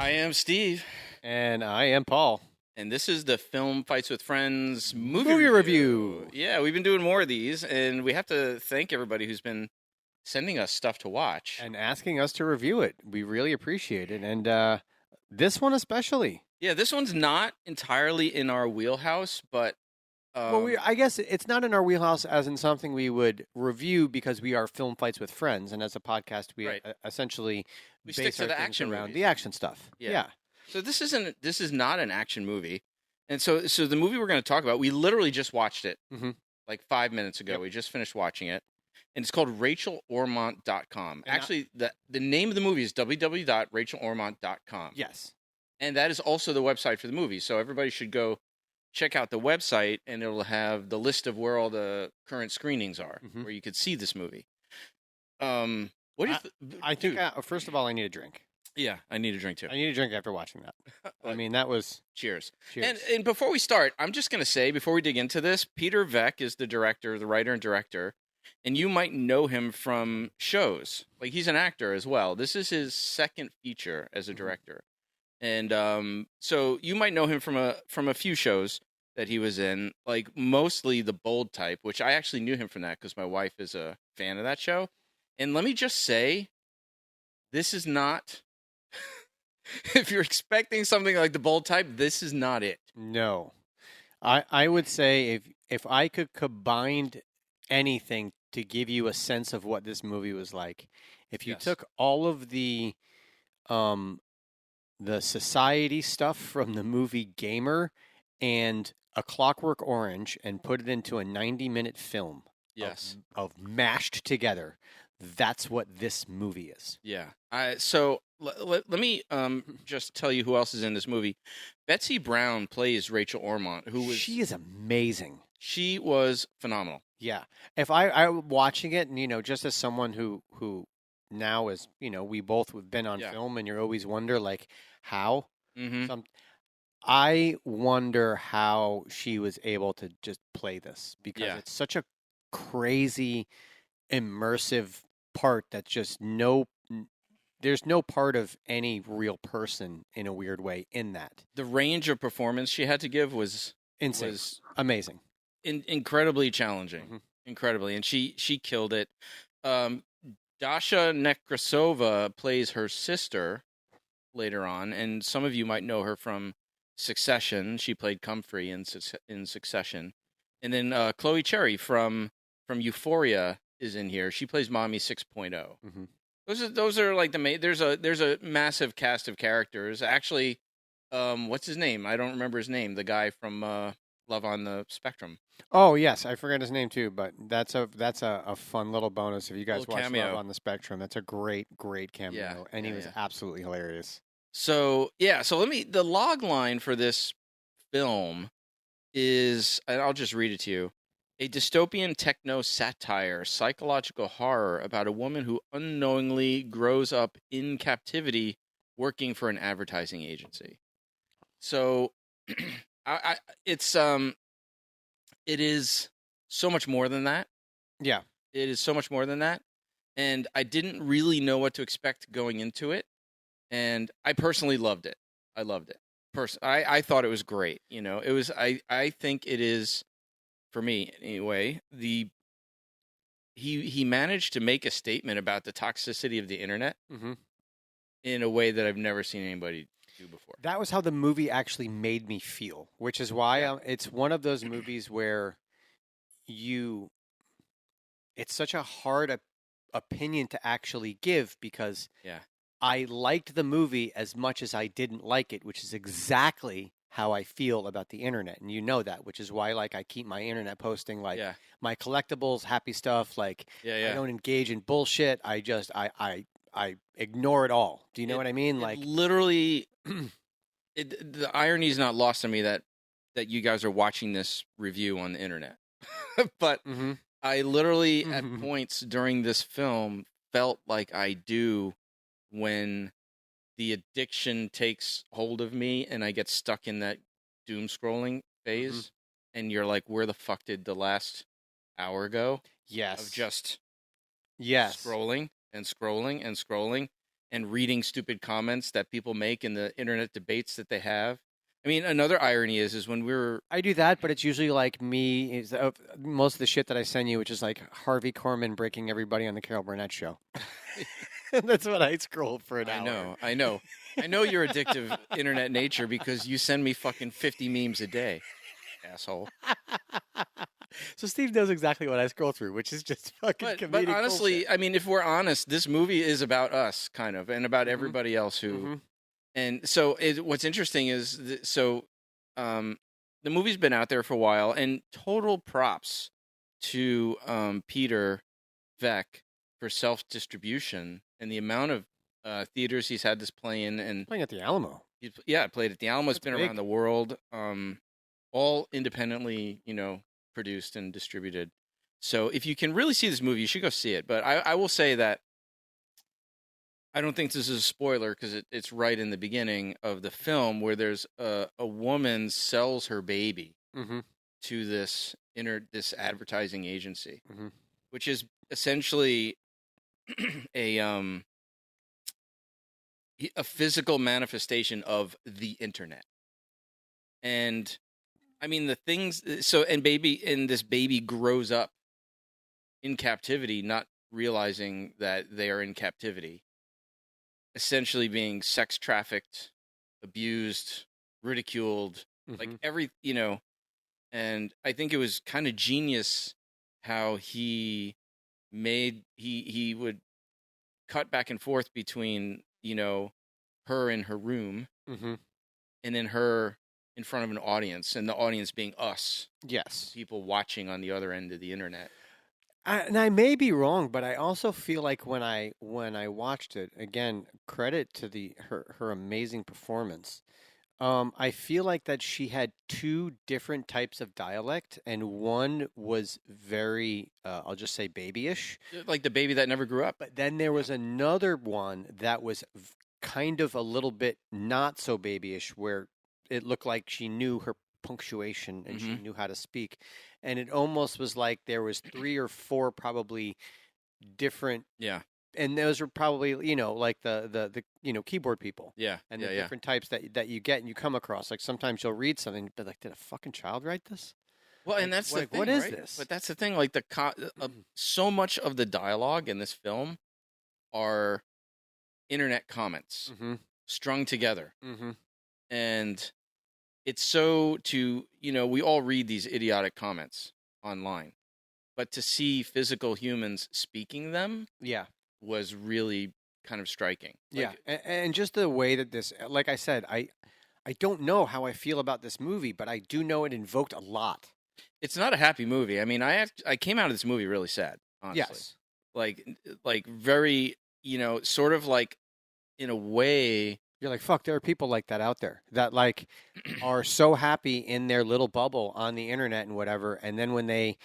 I am Steve. And I am Paul. And this is the Film Fights with Friends movie review. Yeah, we've been doing more of these, and we have to thank everybody who's been sending us stuff to watch. And asking us to review it. We really appreciate it. And this one especially. Yeah, this one's not entirely in our wheelhouse, but I guess it's not in our wheelhouse as in something we would review because we are Film Fights with Friends. And as a podcast, we Right. Essentially we base stick to our the things action around movies. the action stuff. Yeah. So this is not an action movie. And so the movie we're going to talk about, we literally just watched it like 5 minutes ago. Yep. We just finished watching it. And it's called RachelOrmont.com. And Actually, the name of the movie is www.rachelormont.com. Yes. And that is also the website for the movie. So everybody should go check out the website, and it'll have the list of where all the current screenings are, where you could see this movie. What do you I think, first of all, I need a drink. Yeah, I need a drink too. I need a drink after watching that. I mean, that was... Cheers. Cheers. And before we start, I'm just going to say, before we dig into this, Peter Vack is the director, the writer and director, and you might know him from shows. Like, he's an actor as well. This is his second feature as a director. And so you might know him from a few shows that he was in, like mostly The Bold Type, which I actually knew him from that because my wife is a fan of that show. And let me just say, this is not... if you're expecting something like The Bold Type, this is not it. No. I would say if I could combine anything to give you a sense of what this movie was like, if you took all of the society stuff from the movie Gamer and A Clockwork Orange and put it into a 90-minute film of mashed together, that's what this movie is. Yeah. So let me just tell you who else is in this movie. Betsey Brown plays Rachel Ormont, she is amazing. She was phenomenal. Yeah. If I'm watching it, and just as someone who now is, we both have been on film, and you always wonder like how. I wonder how she was able to just play this because it's such a crazy, immersive part that's just there's no part of any real person in a weird way in that. The range of performance she had to give was insane, amazing, incredibly challenging, incredibly, and she killed it. Dasha Nekrasova plays her sister later on, and some of you might know her from Succession. She played Comfrey in Succession, and then Chloe Cherry from Euphoria is in here. She plays Mommy 6.0. Those are like the main. There's a massive cast of characters. Actually, what's his name? I don't remember his name. The guy from Love on the Spectrum. Oh yes, I forget his name too. But that's a fun little bonus if you guys watch cameo. Love on the Spectrum. That's a great cameo, and he was absolutely hilarious. So the log line for this film is, and I'll just read it to you. A dystopian techno-satire, psychological horror about a woman who unknowingly grows up in captivity working for an advertising agency. So it is so much more than that. Yeah. It is so much more than that. And I didn't really know what to expect going into it. And I personally loved it. I loved it. I thought it was great. It was, I think it is, for me anyway, he managed to make a statement about the toxicity of the internet in a way that I've never seen anybody do before. That was how the movie actually made me feel, which is why it's one of those movies where it's such a hard opinion to actually give because I liked the movie as much as I didn't like it, which is exactly how I feel about the internet, and that, which is why I keep my internet posting my collectibles, happy stuff. I don't engage in bullshit. I just I ignore it all. Do you know what I mean? Literally, the irony is not lost on me that you guys are watching this review on the internet, but I literally at points during this film felt like I do when the addiction takes hold of me and I get stuck in that doom scrolling phase, and you're like, where the fuck did the last hour go? Yes. Of just Yes. Scrolling and scrolling and scrolling. and reading stupid comments that people make in the internet debates that they have. I mean, another irony is when I do that, but it's usually like me. Most of the shit that I send you, which is like Harvey Korman breaking everybody on the Carol Burnett show. That's what I scroll for an hour. I know your addictive internet nature because you send me fucking 50 memes a day, asshole. So Steve knows exactly what I scroll through, which is just fucking comedic But honestly, bullshit. I mean, if we're honest, this movie is about us, kind of, and about everybody else who. Mm-hmm. And so, what's interesting is, the movie's been out there for a while, and total props to Peter Vack for self-distribution and the amount of theaters he's had this play in, and Playing at the Alamo. Played at the Alamo. It's been big. around the world, all independently, produced and distributed. So if you can really see this movie, you should go see it. But I will say that I don't think this is a spoiler because it's right in the beginning of the film where there's a woman sells her baby to this advertising agency, which is essentially a physical manifestation of the internet. And I mean the things this baby grows up in captivity, not realizing that they are in captivity, essentially being sex trafficked, abused, ridiculed, like and I think it was kind of genius how he would cut back and forth between, her in her room and then her in front of an audience, and the audience being us. Yes. People watching on the other end of the internet. And I may be wrong, but I also feel like when I watched it, again, credit to her amazing performance. I feel like that she had two different types of dialect, and one was very, I'll just say babyish. Like the baby that never grew up. But then there was another one that was kind of a little bit not so babyish, where it looked like she knew her punctuation and she knew how to speak. And it almost was like there was 3 or 4 probably different. Yeah. And those were probably, like the keyboard people. Yeah. And the different types that you get and you come across. Like sometimes you'll read something and be like, did a fucking child write this? Well, and that's the thing, what is right? this? But that's the thing. Like so much of the dialogue in this film are internet comments strung together. And it's so we all read these idiotic comments online, but to see physical humans speaking them was really kind of striking. And just the way that this, like I said, I don't know how I feel about this movie, but I do know it invoked a lot. It's not a happy movie. I mean, I came out of this movie really sad, honestly. Yes. Like very, sort of like in a way. You're like, fuck, there are people like that out there that like are so happy in their little bubble on the internet and whatever. And then when they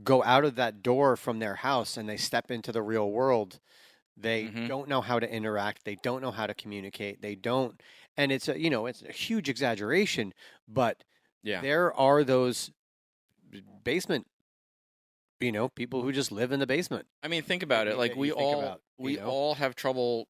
go out of that door from their house and they step into the real world, they don't know how to interact. They don't know how to communicate. They don't. And it's it's a huge exaggeration, but there are those basement, people who just live in the basement. I mean, think about it. Like we all have trouble.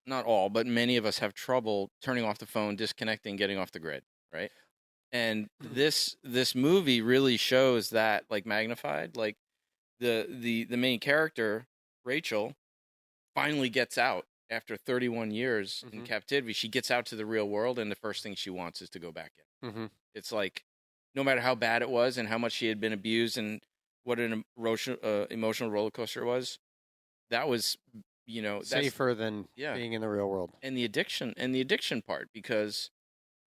Not all, but many of us have trouble turning off the phone, disconnecting, getting off the grid, right? And this movie really shows that, like magnified. Like the main character, Rachel, finally gets out after 31 years in captivity. She gets out to the real world, and the first thing she wants is to go back in. It's like, no matter how bad it was and how much she had been abused and what an emotional roller coaster it was, that was. Safer than being in the real world. And the addiction part, because,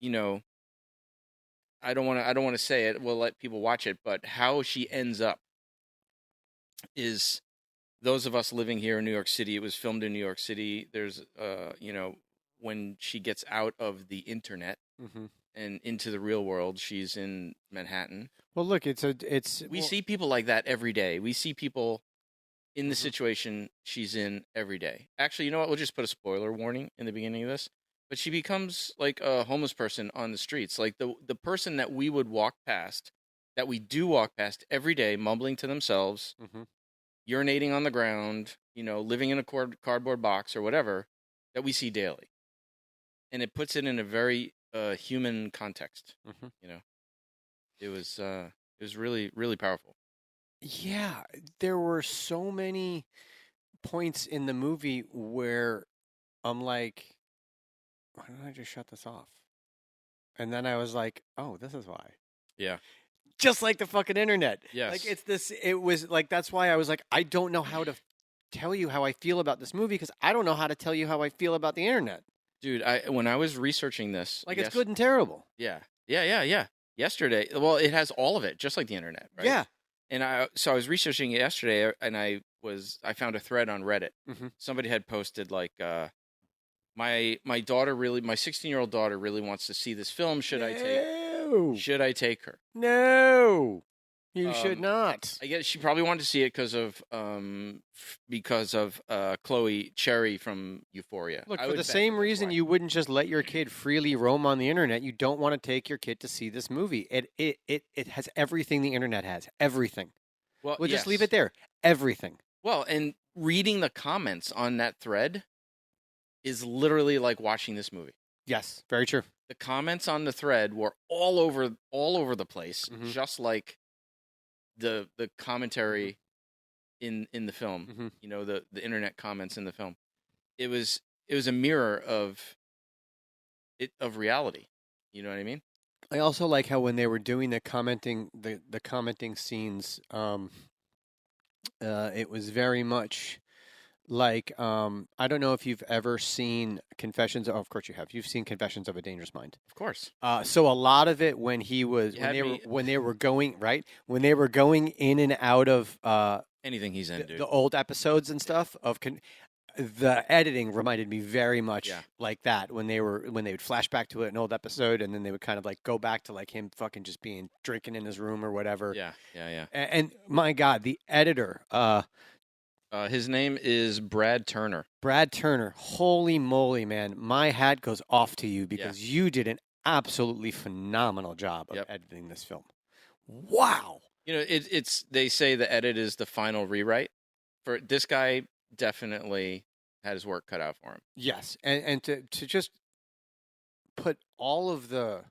I don't want to say it. We'll let people watch it, but how she ends up is those of us living here in New York City. It was filmed in New York City. There's, when she gets out of the internet and into the real world, she's in Manhattan. Well, look, we see people like that every day. We see people in the situation she's in every day. Actually, you know what? We'll just put a spoiler warning in the beginning of this. But she becomes like a homeless person on the streets. Like the person that we would walk past, that we do walk past every day, mumbling to themselves, urinating on the ground, living in a cardboard box or whatever. that we see daily, and it puts it in a very human context. Mm-hmm. You know, it was really, really powerful. Yeah, there were so many points in the movie where I'm like, why don't I just shut this off? And then I was like, oh, this is why. Yeah. Just like the fucking internet. Yes. Like it was like, that's why I was like, I don't know how to tell you how I feel about this movie because I don't know how to tell you how I feel about the internet. Dude, when I was researching this, like, it's good and terrible. Yeah. Yesterday, well, it has all of it, just like the internet, right? Yeah. And I was researching it yesterday, and I found a thread on Reddit. Mm-hmm. Somebody had posted like, my 16-year-old daughter really wants to see this film. Should I take her? No, you should not. I guess she probably wanted to see it because of Chloe Cherry from Euphoria. Look, for the same reason you wouldn't just let your kid freely roam on the internet, you don't want to take your kid to see this movie. It has everything the internet has. Everything. Well, we'll just leave it there. Everything. Well, and reading the comments on that thread is literally like watching this movie. Yes, very true. The comments on the thread were all over the place, just like the commentary in the film. Mm-hmm. You know, the internet comments in the film. It was a mirror of reality. You know what I mean? I also like how when they were doing the commenting scenes, it was very much like, I don't know if you've ever seen Confessions. Of course you have. You've seen Confessions of a Dangerous Mind. Of course. So a lot of it when they were going in and out of anything he's in, dude. The old episodes and stuff of the editing reminded me very much like that when they would flash back to an old episode and then they would kind of like go back to like him fucking just being drinking in his room or whatever. Yeah. And my God, the editor. His name is Brad Turner. Brad Turner. Holy moly, man. My hat goes off to you because you did an absolutely phenomenal job of editing this film. Wow. You know, they say the edit is the final rewrite. For this guy, definitely had his work cut out for him. Yes. And to just put all of the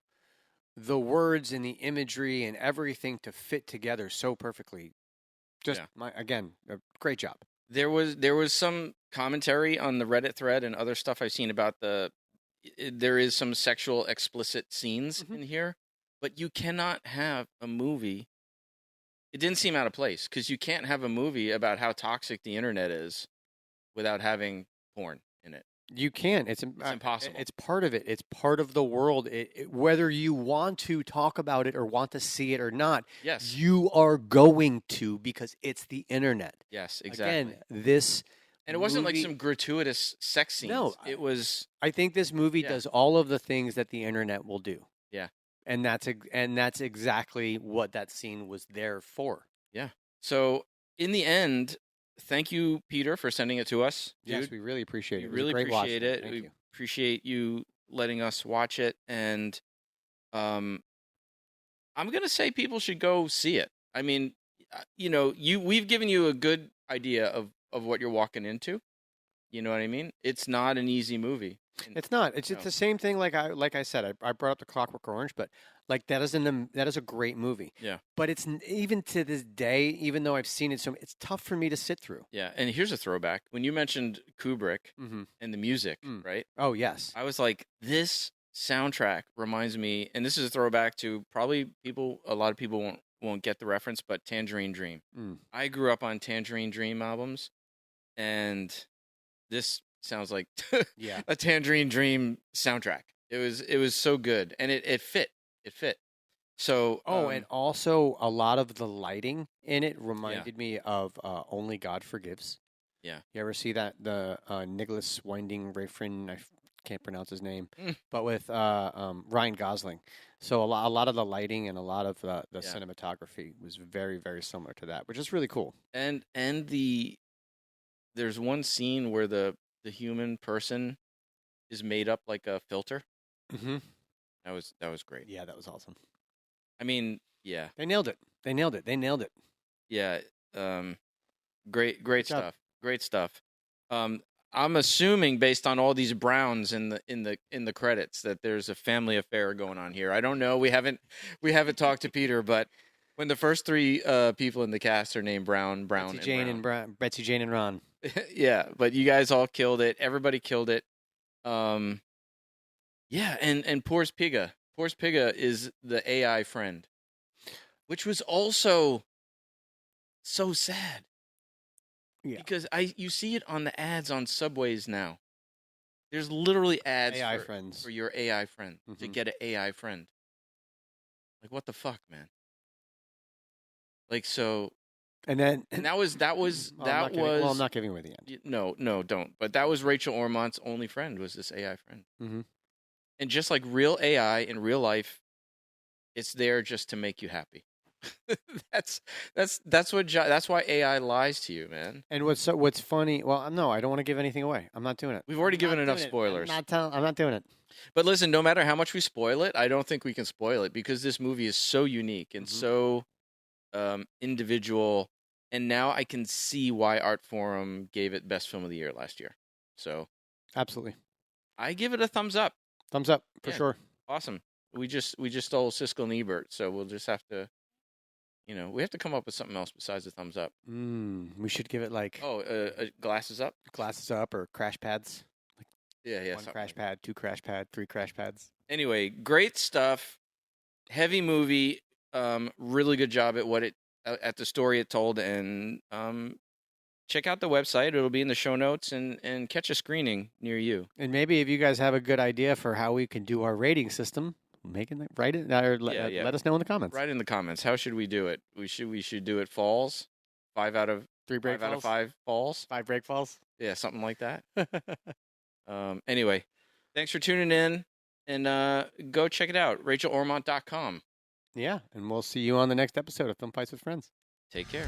words and the imagery and everything to fit together so perfectly. Again, a great job. There was some commentary on the Reddit thread and other stuff I've seen about there is some sexual explicit scenes in here, but you cannot have a movie. It didn't seem out of place because you can't have a movie about how toxic the internet is without having porn in it. You can't. It's impossible. It's part of it. It's part of the world. Whether you want to talk about it or want to see it or not, yes, you are going to because it's the internet. Yes, exactly. Again, and it wasn't like some gratuitous sex scenes. No, it was. I think this movie does all of the things that the internet will do. Yeah, and that's exactly what that scene was there for. Yeah. So in the end. Thank you, Peter, for sending it to us. Dude. Yes, we really appreciate it. We really appreciate it. We appreciate you letting us watch it. And I'm going to say people should go see it. I mean, you know, we've given you a good idea of what you're walking into. You know what I mean? It's not an easy movie. It's not. It's the same thing. Like I said, I brought up the Clockwork Orange, but like that is a great movie. Yeah. But it's even to this day, even though I've seen it, it's tough for me to sit through. Yeah. And here's a throwback. When you mentioned Kubrick and the music, right? Oh yes. I was like, this soundtrack reminds me, and this is a throwback to probably a lot of people won't get the reference, but Tangerine Dream. I grew up on Tangerine Dream albums, and this sounds like a Tangerine Dream soundtrack. It was so good, and it fit. It fit. So and also a lot of the lighting in it reminded me of Only God Forgives. Yeah. You ever see that the Nicholas Winding Refn? I can't pronounce his name, but with Ryan Gosling. So a lot of the lighting and a lot of the cinematography was very, very similar to that, which is really cool. And there's one scene where the human person is made up like a filter. Mm-hmm. That was great. Yeah, that was awesome. I mean, yeah. They nailed it. Yeah. Great stuff. Great stuff. I'm assuming based on all these Browns in the credits that there's a family affair going on here. I don't know. We haven't talked to Peter, but when the first three people in the cast are named Brown, Betsey Jane and Ron. Yeah, but you guys all killed it. Everybody killed it. Yeah, and Poors Piga. Poors Piga is the AI friend, which was also so sad. Yeah. Because you see it on the ads on subways now. There's literally ads AI friends for your AI friend to Mhm. get an AI friend. Like, what the fuck, man? Like, so, And then that was well, I'm not giving away the end. No, don't. But that was Rachel Ormont's only friend, was this AI friend. Mm-hmm. And just like real AI in real life, it's there just to make you happy. that's why AI lies to you, man. And what's funny? Well, no, I don't want to give anything away. I'm not doing it. We've already given enough spoilers. I'm not doing it. But listen, no matter how much we spoil it, I don't think we can spoil it because this movie is so unique and so individual. And now I can see why Art Forum gave it Best Film of the Year last year. So, absolutely, I give it a thumbs up. Thumbs up for sure. Awesome. We just stole Siskel and Ebert, so we'll just have to. We have to come up with something else besides a thumbs up. We should give it like glasses up, or crash pads. Yeah. One crash pad, two crash pad, three crash pads. Anyway, great stuff. Heavy movie. Really good job at the story it told, and check out the website. It'll be in the show notes, and catch a screening near you. And maybe if you guys have a good idea for how we can do our rating system. Write it or let us know in the comments. Write in the comments. How should we do it? We should do it falls. 5 out of 5 falls. 5 break falls. Yeah, something like that. Anyway, thanks for tuning in, and go check it out. RachelOrmont.com. Yeah, and we'll see you on the next episode of Film Fights with Friends. Take care.